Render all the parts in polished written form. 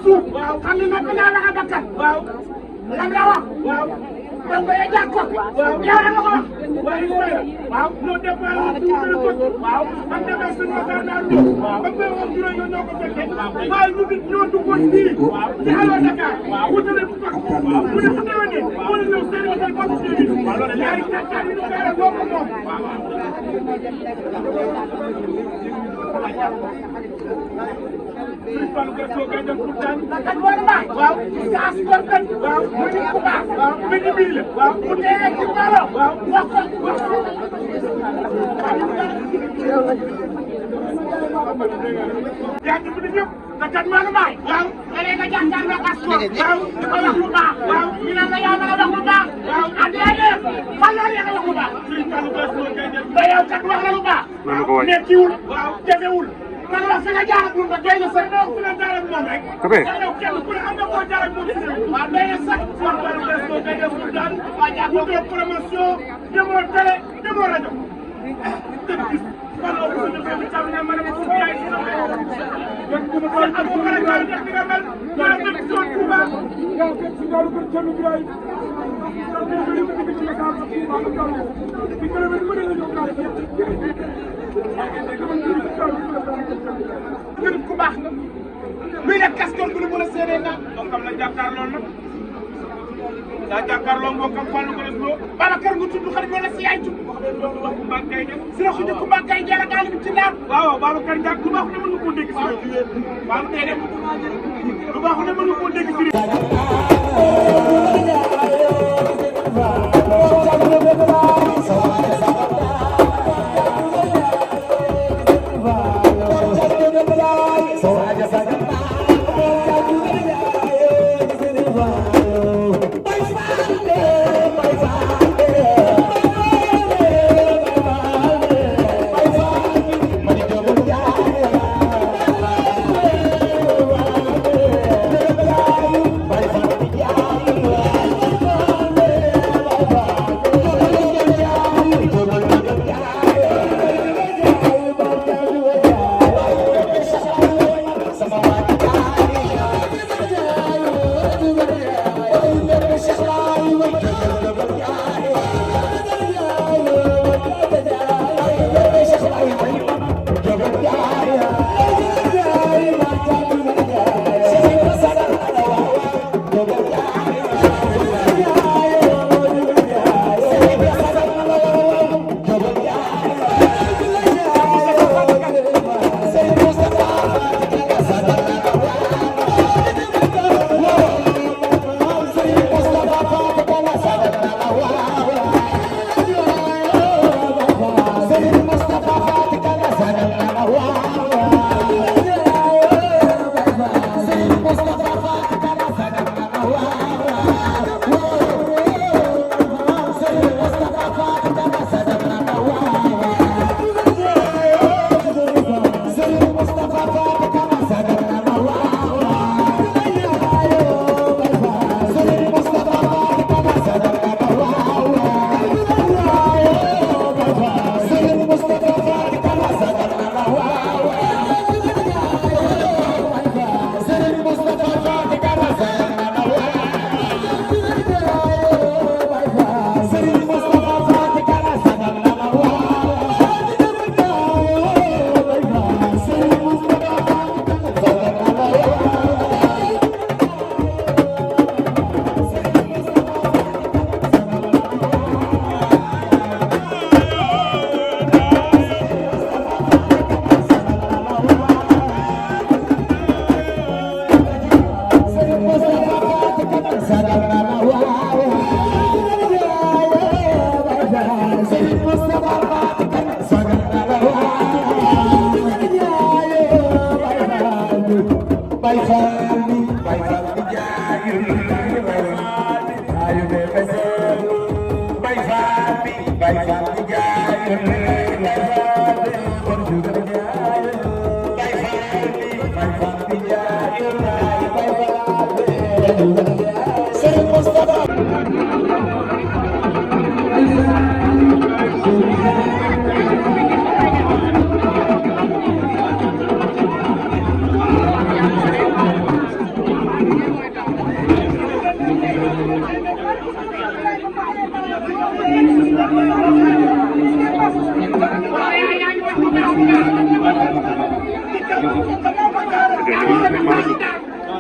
suuf xam ne nag naa la nga bakkan lam la wax donc yow jàpp ko yow da nga ko wax waaw non départ waaw man demee suñu waxtaan naa lu ba may wax juróom ñoo ko fekkee waaye ñu ngi ñoo duggoon fii ci Allo Dakar wutale bu baax mu ne fu déwénee moo la ñëw seen waxal bopp ci ñaari kàttan yi ñu gaare boo ko moom Sëriñ Fallou Gassou Gaye dem pour daan kat wala ma waaw kaas ko kat waaw mu ni ku baax waaw mu ni bii la waaw mu tee ci maro waaw wax ko yaa ngi fi ñëpp te kat maanu maay waaw léeg-léeg nga jàkkaarloo kaas ko waaw di ko wax lu baax waaw ñu naan la yaa mën a wax lu baax waaw ak yaa def fan la yaa wax lu baax Sëriñ Fallou Gassou Gaye dem ba yow kat wax la lu baax nekkiwul waaw jafewul man wax fi nga jaar ak moom ba doy na sax fi nga jaar ak moom rek. yow kenn ku ne am nga koo jaar ak moom si réew. waaw doy na sax. Sëriñ Fallou Gassou Gaye dem pour daal. waa jaar mu doon promotion demoo télé demoo rajo. dëgg gis fan la ko defee bi tam ne ma ne ma suuf yaay si sama yow. kon bu ma doon am ko rek daal def nga mel. maa ngi nekk zone Touba. yow fekk si daal ko Thierno Birahim. nit ku baax na luy def kastoor bu ne mën a seedee naa mbokkam la jàkkaarloo nag daa jàkkaarloo mbokkam Fallou Gassou Babacar nga tudd xarit wala si yaay tudd wax leen loolu wax Kumba Gaye Dia si la xuj Kumba Gaye Dia la gaal bi ci ndaam waaw Babacar Diak lu baax ne mën nga koo dégg si waaw tey de lu baax ne mën nga koo dégg si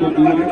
Somebody